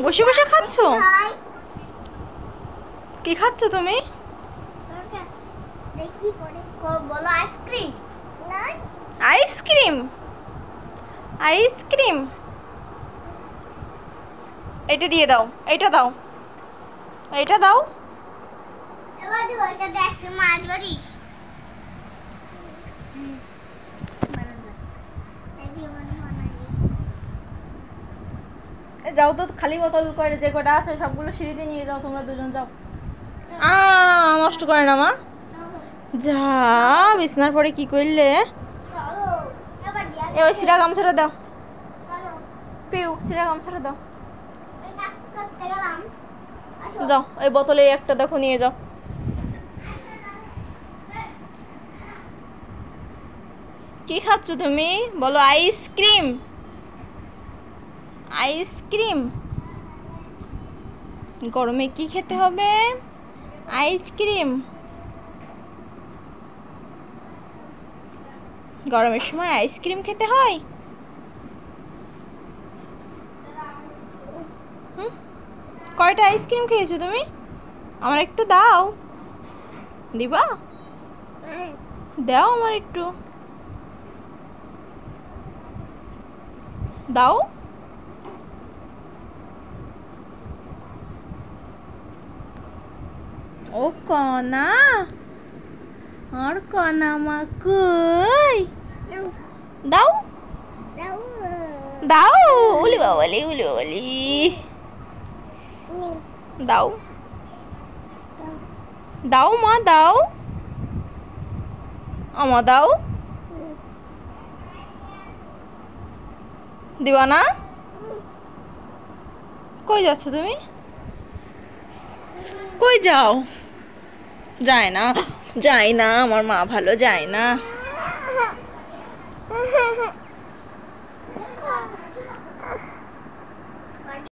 বসে বসে খাচ্ছ? কি খাচ্ছ তুমি? আইসক্রিম। আইসক্রিম। এটা দিয়ে দাও, এটা দাও, এটা দাও। যাও তো, খালি বোতল করে যে কটা আছে সবগুলো সিঁড়িতে নিয়ে যাও, তোমরা দুজন যাও। নষ্ট করে না মা। যা বিছনার পরে কি করলে? ওই সিরা গামছাটা দাও, পিউ সিরা গামছাটা দাও। যাও এই বোতলে একটা দেখো নিয়ে যাও। কি খাচ্ছ তুমি বলো? আইসক্রিম। আইসক্রিম। গরমে কি খেতে হবে? আইসক্রিম। গরমের সময় আইসক্রিম খেতে হয়। কয়টা আইসক্রিম খেয়েছো তুমি? আমার একটু দাও। দিবা? দাও আমার একটু দাও। ও কনা, আর কনা মা কই? দাও দাও। উলি বাবালি, উলি বাবালি। দাও দাও মা, দাও আমা, দাও। দিবা না? কই যাচ্ছ তুমি? কই যাও? যায় না, যায় না, আমার মা ভালো যায় না।